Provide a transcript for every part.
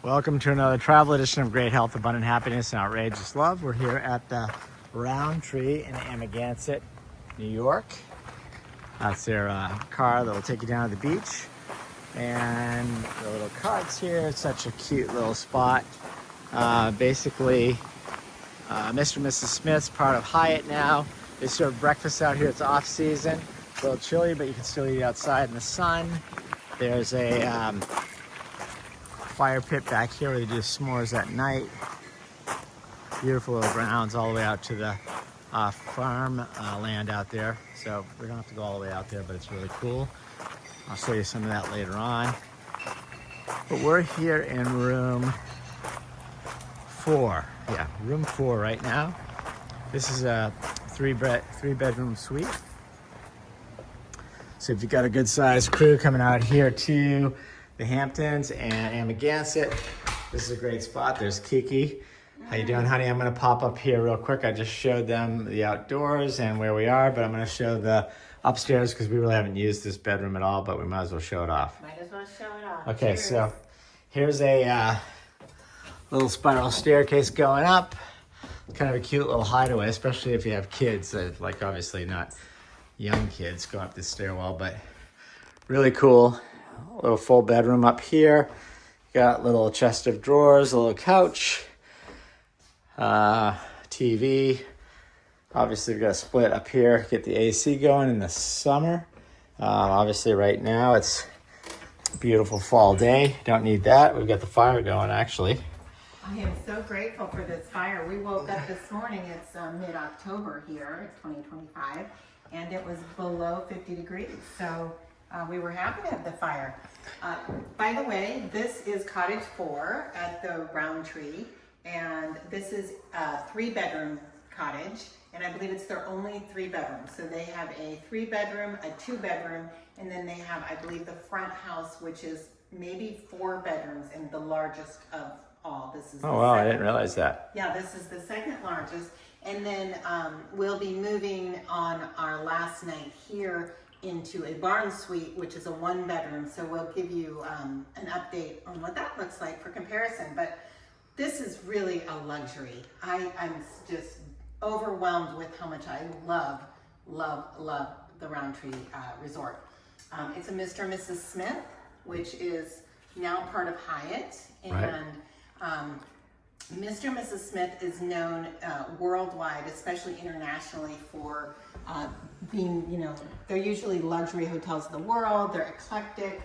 Welcome to another travel edition of Great Health, Abundant Happiness, and Outrageous Love. We're here at the RoundTree in Amagansett, New York. That's their car that will take you down to the beach. And the little carts here. It's such a cute little spot. Basically, Mr. and Mrs. Smith's part of Hyatt now. They serve breakfast out here. It's off season. It's a little chilly, but you can still eat outside in the sun. There's a fire pit back here where they do s'mores at night. Beautiful little grounds all the way out to the farm land out there. So we don't have to go all the way out there, but it's really cool. I'll show you some of that later on. But we're here in room 4. Yeah, room 4 right now. This is a three bedroom suite. So if you've got a good sized crew coming out here to the Hamptons and Amagansett, this is a great spot. There's Kiki. How you doing, honey? I'm gonna pop up here real quick. I just showed them the outdoors and where we are, but I'm gonna show the upstairs because we really haven't used this bedroom at all, but we might as well show it off. Might as well show it off. Okay, Cheers. so here's a little spiral staircase going up. Kind of a cute little hideaway, especially if you have kids. Like obviously not young kids going up this stairwell, but really cool. A little full bedroom up here. Got a little chest of drawers, a little couch, TV. Obviously we've got a split up here, get the AC going in the summer. Obviously right now it's a beautiful fall day. Don't need that. We've got the fire going actually. I am so grateful for this fire. We woke up this morning, it's mid-October here, it's 2025, and it was below 50 degrees. So we were happy to have the fire. By the way, this is Cottage 4 at the RoundTree, and this is a 3-bedroom cottage, and I believe it's their only 3 bedrooms. So they have a 3-bedroom, a 2-bedroom, and then they have, I believe, the front house, which is maybe 4 bedrooms and the largest of all. This is oh wow, I didn't realize that. Yeah, this is the second largest. And then we'll be moving on our last night here into a barn suite, which is a 1-bedroom. So we'll give you an update on what that looks like for comparison. But this is really a luxury. I'm just overwhelmed with how much I love the RoundTree Resort. It's a Mr. and Mrs. Smith, which is now part of Hyatt. And right. Mr. and Mrs. Smith is known worldwide, especially internationally, for being, they're usually luxury hotels of the world. They're eclectic,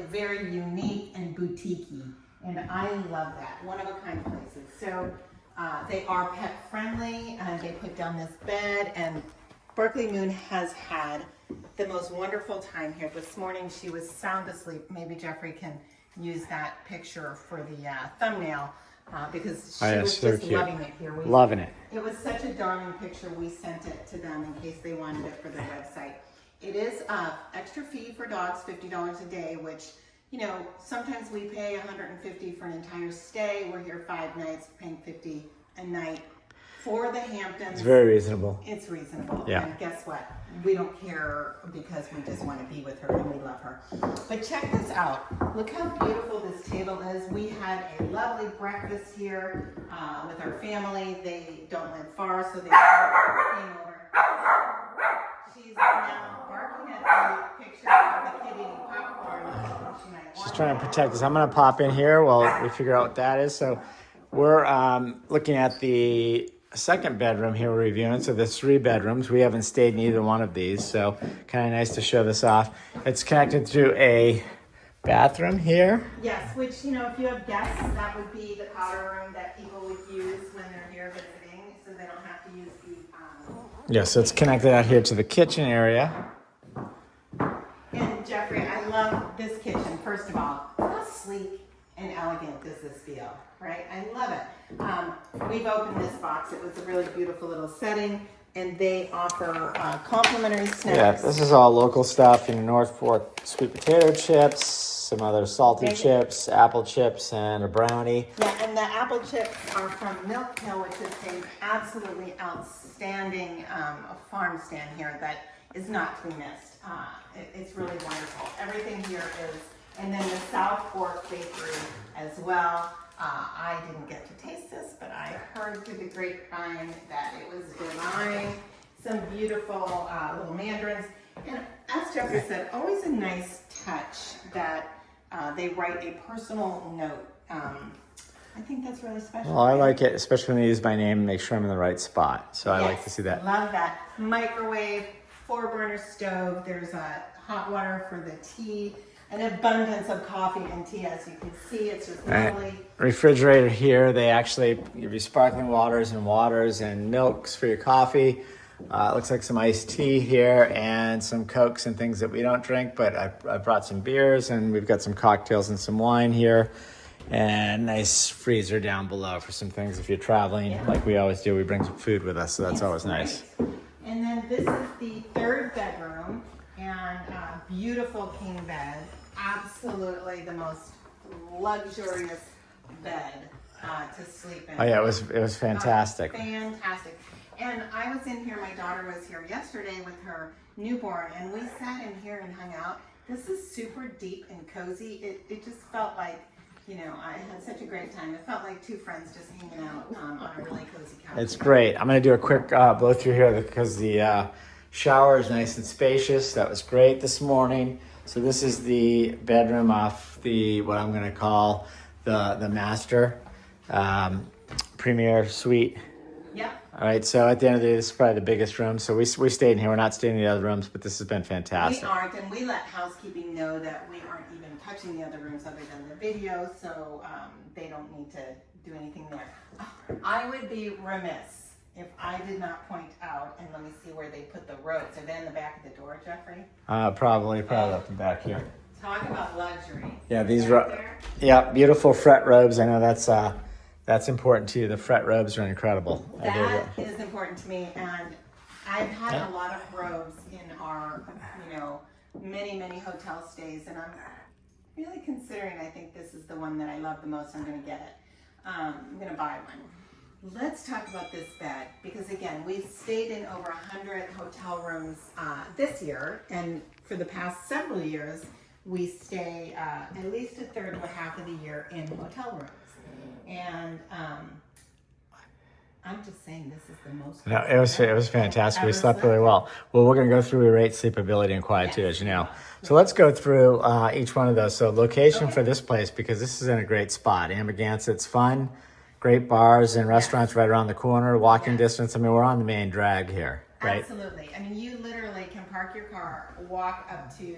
very unique and boutique-y. And I love that. One-of-a-kind places. So they are pet-friendly. They put down this bed, and Berkeley Moon has had the most wonderful time here. This morning she was sound asleep. Maybe Jeffrey can use that picture for the thumbnail because she was so just cute. loving it here. Loving it. It was such a darling picture. We sent it to them in case they wanted it for their website. It is extra fee for dogs, $50 a day, which, sometimes we pay $150 for an entire stay. We're here 5 nights, paying $50 a night for the Hamptons. It's very reasonable. It's reasonable. Yeah. And guess what? We don't care because we just want to be with her and we love her. But check this out. Look how beautiful this table is. We had a lovely breakfast here with our family. They don't live far, so they came over. She's now barking at the picture of the kid eating popcorn. She's trying to protect us. I'm going to pop in here while we figure out what that is. So we're looking at the 2nd bedroom here we're reviewing. So there's 3 bedrooms. We haven't stayed in either one of these, so kind of nice to show this off. It's connected to a bathroom here. Yes, which, if you have guests, that would be the powder room that people would use when they're here visiting, so they don't have to use the... Yeah, so it's connected out here to the kitchen area. And Jeffrey, I love this kitchen. First of all, how sleek and elegant does this feel, right? I love it. We've opened this box. It was a really beautiful little setting, and they offer complimentary snacks. Yeah, this is all local stuff. North Fork sweet potato chips, some other salty chips, apple chips, and a brownie. Yeah, and the apple chips are from Milk Hill, which is an absolutely outstanding farm stand here that is not to be missed. It's really wonderful. Everything here is, and then the South Fork Bakery as well. I didn't get to taste this, but I heard through the grapevine that it was divine. Some beautiful little mandarins. And as Jeffrey said, always a nice touch that they write a personal note. I think that's really special. Well, I like it, especially when they use my name and make sure I'm in the right spot. So I like to see that. Love that. Microwave, 4-burner stove. There's hot water for the tea. An abundance of coffee and tea, as you can see. It's just lovely. Refrigerator here. They actually give you sparkling waters and milks for your coffee. It looks like some iced tea here and some Cokes and things that we don't drink, but I brought some beers and we've got some cocktails and some wine here. And nice freezer down below for some things if you're traveling. Like we always do, we bring some food with us, so that's always nice. And then this is the 3rd bedroom and beautiful king bed. Absolutely the most luxurious bed to sleep in. Oh yeah, it was fantastic. Fantastic. And I was in here, my daughter was here yesterday with her newborn, and we sat in here and hung out. This is super deep and cozy. It just felt like, you know, I had such a great time. It felt like 2 friends just hanging out on a really cozy couch. It's great. I'm going to do a quick blow through here because the shower is nice and spacious. That was great this morning. So this is the bedroom off the, what I'm going to call the master premier suite. Yep. All right, so at the end of the day, this is probably the biggest room. So we stayed in here. We're not staying in the other rooms, but this has been fantastic. We aren't, and we let housekeeping know that we aren't even touching the other rooms other than the video, so they don't need to do anything there. I would be remiss if I did not point out, and let me see where they put the ropes. Are they in the back of the door, Jeffrey? Probably up the back here. Talk about luxury. Yeah, these right beautiful fret robes. I know that's important to you. The fret robes are incredible. That is important to me, and I've had a lot of robes in our, many hotel stays, and I'm really considering. I think this is the one that I love the most. I'm going to get it. I'm going to buy one. Let's talk about this bed, because again, we've stayed in over 100 hotel rooms this year, and for the past several years, we stay at least a third to a half of the year in hotel rooms. And I'm just saying, this is the most. No, it was fantastic. We slept really well. Well, we're going to go through. We rate sleepability and quietude, as you know. So let's go through each one of those. So location for this place, because this is in a great spot. Amagansett's fun, great bars and restaurants right around the corner, walking distance. I mean, we're on the main drag here, right? Absolutely. I mean, you literally can park your car, walk up to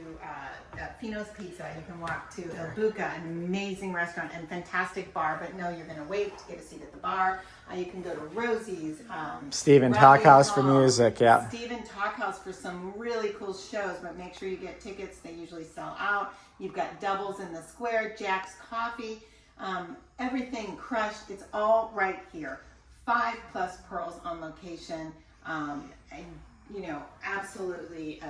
Fino's Pizza. You can walk to El Buca, an amazing restaurant and fantastic bar. But no, you're going to wait to get a seat at the bar. You can go to Rosie's. Stephen Talkhouse for music, yeah. Stephen Talkhouse for some really cool shows, but make sure you get tickets. They usually sell out. You've got doubles in the square, Jack's Coffee, everything crushed. It's all right here. 5+ pearls on location. And absolutely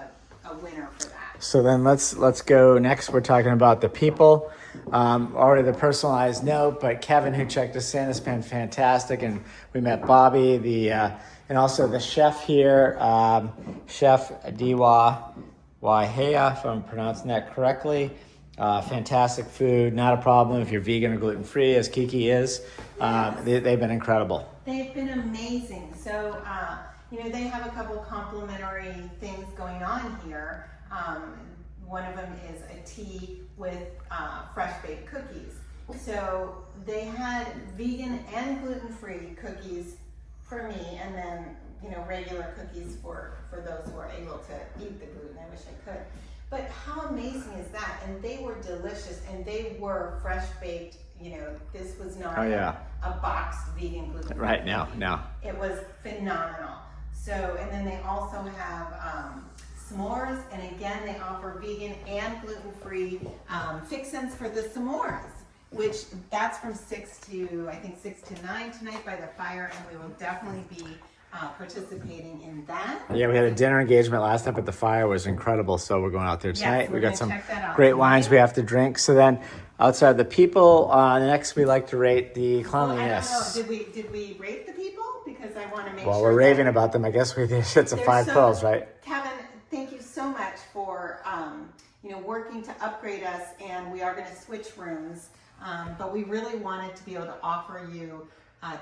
a winner for that. So then let's go next. We're talking about the people. Already the personalized note, but Kevin, who checked us in, has been fantastic, and we met Bobby, and also the chef here, Chef Diwa Waihea, if I'm pronouncing that correctly. Fantastic food, not a problem if you're vegan or gluten free, as Kiki is. They've been incredible. They've been amazing. So. They have a couple complimentary things going on here. One of them is a tea with fresh baked cookies. So they had vegan and gluten-free cookies for me, and then regular cookies for those who are able to eat the gluten. I wish I could. But how amazing is that? And they were delicious, and they were fresh baked. This was not a boxed vegan gluten. Right now, no. It was phenomenal. So, and then they also have s'mores, and again, they offer vegan and gluten-free fixins for the s'mores, which that's from 6 to 9 tonight by the fire, and we will definitely be participating in that. Yeah, we had a dinner engagement last night, but the fire was incredible, so we're going out there tonight. Yes, we got some great wines we have to drink. So then, outside the people, next we like to rate the cleanliness. Well, I don't know. Did we rate the people? Because I want to make sure. Well, we're raving about them. I guess we did. It's a 5 pearls, right? Kevin, thank you so much for working to upgrade us, and we are going to switch rooms but we really wanted to be able to offer you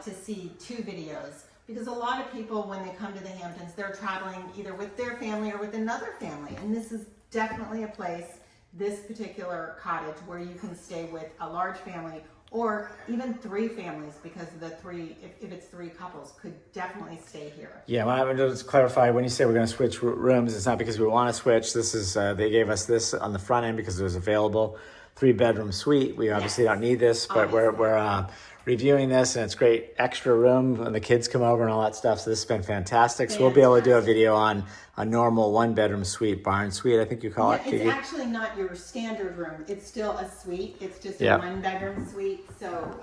to see 2 videos, because a lot of people, when they come to the Hamptons, they're traveling either with their family or with another family, and this is definitely a place, this particular cottage, where you can stay with a large family or even 3 families, because the 3, if it's 3 couples, could definitely stay here. Yeah, well, I would just clarify, when you say we're going to switch rooms, it's not because we want to switch. This is, they gave us this on the front end because it was available. 3-bedroom suite. We obviously don't need this, but we're reviewing this, and it's great extra room when the kids come over and all that stuff. So this has been fantastic. So we'll be able to do a video on a normal 1-bedroom suite, barn suite, I think you call it. It's actually not your standard room. It's still a suite. It's just a 1-bedroom suite. So,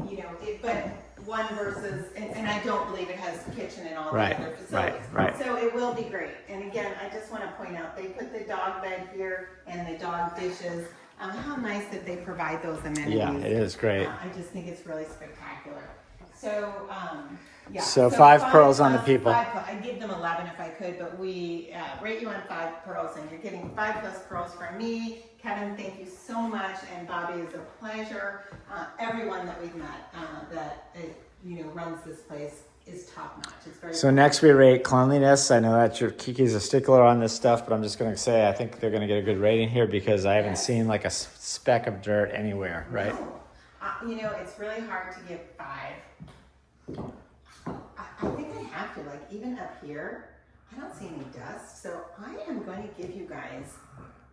you know, but one versus, and I don't believe it has kitchen and all the other facilities. Right. So it will be great. And again, I just want to point out, they put the dog bed here and the dog dishes. How nice that they provide those amenities. Yeah, it is great. I just think it's really spectacular. So, yeah. So 5 pearls on the people. I'd give them 11 if I could, but we rate you on 5 pearls, and you're getting 5+ pearls from me. Kevin, thank you so much, and Bobby, is a pleasure. Everyone that we've met that you know, runs this place is top notch. It's very so next we rate cleanliness. I know that your Kiki's a stickler on this stuff, but I'm just going to say I think they're going to get a good rating here because I haven't seen like a speck of dirt anywhere, right? No. You know, it's really hard to give 5. I think I have to, like, even up here, I don't see any dust. So I am going to give you guys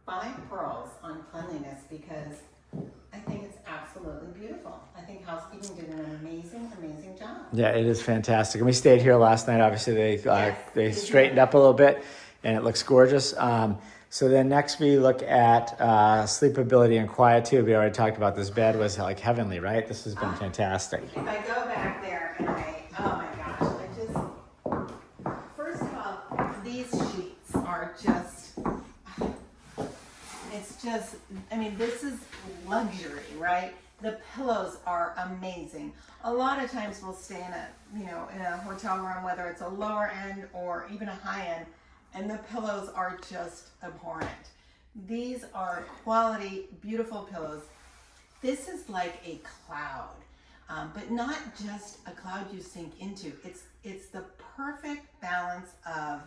5 pearls on cleanliness because I think it's absolutely beautiful. I think housekeeping did an amazing, amazing job. Yeah, it is fantastic. And we stayed here last night. Obviously, they straightened up a little bit, and it looks gorgeous. So then next we look at sleepability and quietude. We already talked about this bed was like heavenly, right? This has been fantastic. If I go back there and oh my gosh, first of all, these sheets are just, it's just, I mean, this is luxury, right? The pillows are amazing. A lot of times we'll stay in a hotel room, whether it's a lower end or even a high end, and the pillows are just abhorrent. These are quality, beautiful pillows. This is like a cloud, but not just a cloud you sink into. It's the perfect balance of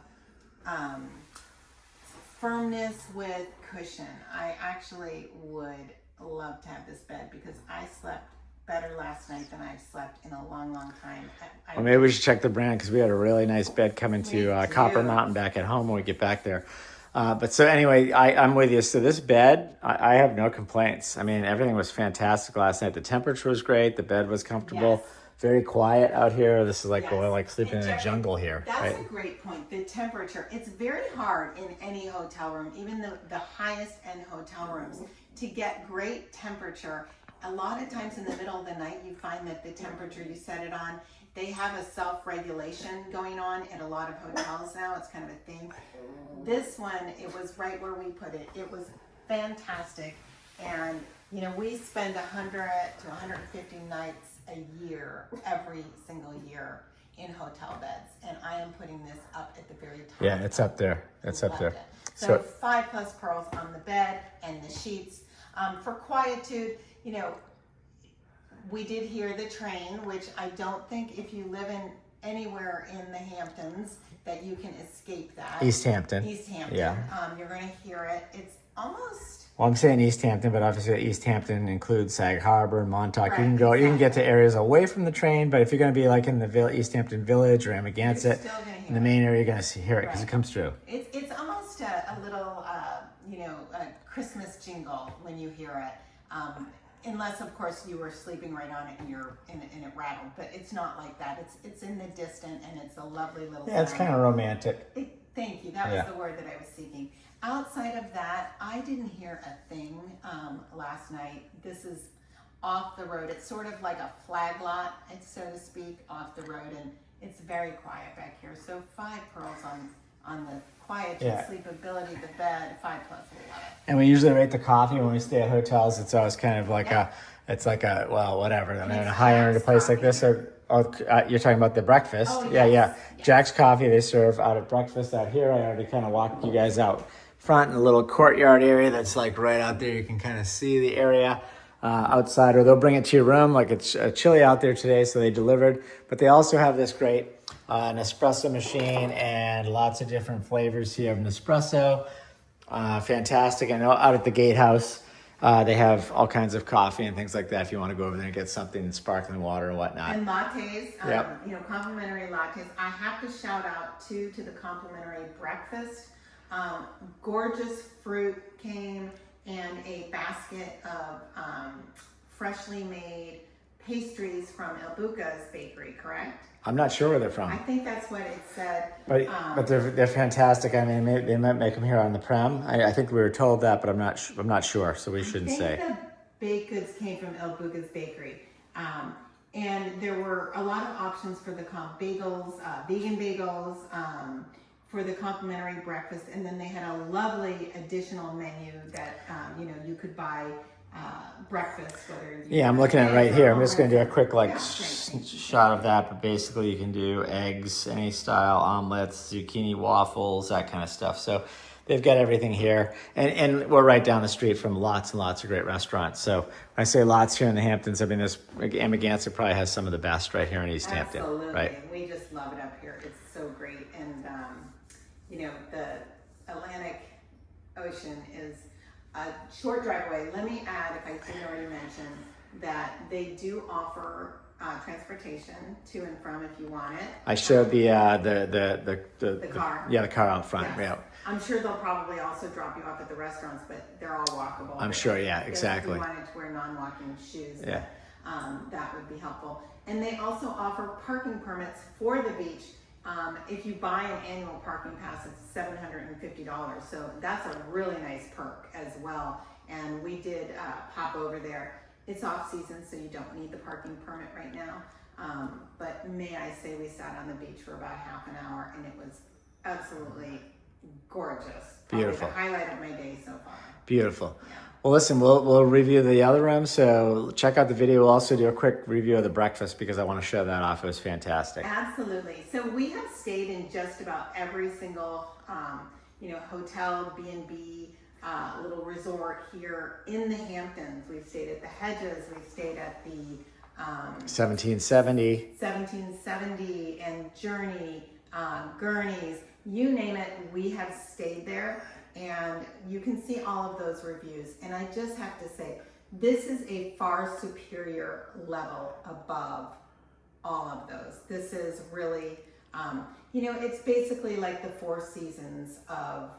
firmness with cushion. I actually would love to have this bed because I slept better last night than I've slept in a long, long time. Well, maybe we should check the brand because we had a really nice bed coming to Copper Mountain back at home when we get back there. But so anyway, I'm with you. So this bed, I have no complaints. I mean, everything was fantastic last night. The temperature was great. The bed was comfortable. Yes. Very quiet out here. This is like going like sleeping in a jungle here. That's a great point. The temperature. It's very hard in any hotel room, even the highest end hotel rooms, to get great temperature. A lot of times in the middle of the night, you find that the temperature you set it on, they have a self-regulation going on at a lot of hotels now. It's kind of a thing. This one, it was right where we put it. It was fantastic. And, you know, we spend 100 to 150 nights a year, every single year, in hotel beds. And I am putting this up at the very top. Yeah, it's up there. It's up there. So 5+ pearls on the bed and the sheets. For quietude, you know, we did hear the train, which I don't think if you live in anywhere in the Hamptons that you can escape that. East Hampton. Yeah. You're going to hear it. It's almost. Well, I'm saying East Hampton, but obviously East Hampton includes Sag Harbor, Montauk. Right, you can get to areas away from the train, but if you're going to be like in the East Hampton Village or Amagansett, in the main area, you're going to hear it because it comes through. It's almost a little, a Christmas jingle when you hear it. Unless, of course, you were sleeping right on it and it rattled, but it's not like that. It's in the distant, and it's a lovely little sound. It's kind of romantic. Thank you. That was the word that I was seeking. Outside of that, I didn't hear a thing last night. This is off the road. It's sort of like a flag lot, so to speak, off the road, and it's very quiet back here. So 5 pearls on the quiet, sleepability, the bed, 5+. I love it. And we usually rate the coffee when we stay at hotels. It's always kind of like whatever. I mean, in a high-end place like this, or you're talking about the breakfast. Oh, yes. Yeah. Jack's Coffee, they serve out at breakfast out here. I already kind of walked you guys out front in a little courtyard area that's like right out there. You can kind of see the area. outside, or they'll bring it to your room. Like it's chilly out there today, so they delivered. But they also have this great Nespresso machine and lots of different flavors here of Nespresso. Fantastic. I know out at the Gatehouse, they have all kinds of coffee and things like that if you want to go over there and get something, sparkling water and whatnot. And lattes, Yep. Complimentary lattes. I have to shout out too to the complimentary breakfast. Gorgeous fruit came and a basket of freshly made pastries from El Buca's bakery, correct? I'm not sure where they're from. I think that's what it said. But they're fantastic. I mean, they might make them here on the Prem. I think we were told that, but I'm not sure, so we shouldn't say. I think the baked goods came from El Buca's bakery. And there were a lot of options for the bagels, vegan bagels, for the complimentary breakfast. And then they had a lovely additional menu that, you could buy breakfast. I'm looking at it right here. I'm just going to do a quick shot of that. But basically, you can do eggs, any style, omelets, zucchini waffles, that kind of stuff. So they've got everything here, and we're right down the street from lots and lots of great restaurants. So when I say lots here in the Hamptons, I mean this Amagansett probably has some of the best right here in East Hampton. Absolutely, right? We just love it up here. It's so great, and the Atlantic Ocean is a short drive away. Let me add, if I didn't already mention, that they do offer transportation to and from if you want it. I showed the car. The car out front. Yes. Yeah. I'm sure they'll probably also drop you off at the restaurants, but they're all walkable. I'm sure. Yeah. Exactly. If you wanted to wear non-walking shoes, yeah, that would be helpful. And they also offer parking permits for the beach. If you buy an annual parking pass, it's $750. So that's a really nice perk as well. And we did pop over there. It's off season, so you don't need the parking permit right now. But may I say, we sat on the beach for about half an hour, and it was absolutely gorgeous. Beautiful. Probably the highlight of my day so far. Beautiful. Yeah. Well, listen, we'll review the other room. So check out the video. We'll also do a quick review of the breakfast because I want to show that off. It was fantastic. Absolutely. So we have stayed in just about every single, hotel, B&B, little resort here in the Hamptons. We've stayed at the Hedges. We've stayed at the 1770 and Journey, Gurney's, you name it, we have stayed there. And you can see all of those reviews. And I just have to say, this is a far superior level above all of those. This is really, it's basically like the Four Seasons of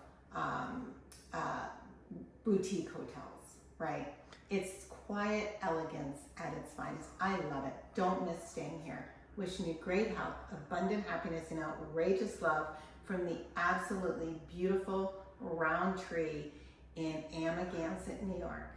boutique hotels, right? It's quiet elegance at its finest. I love it. Don't miss staying here. Wishing you great health, abundant happiness, and outrageous love from the absolutely beautiful RoundTree in Amagansett, New York.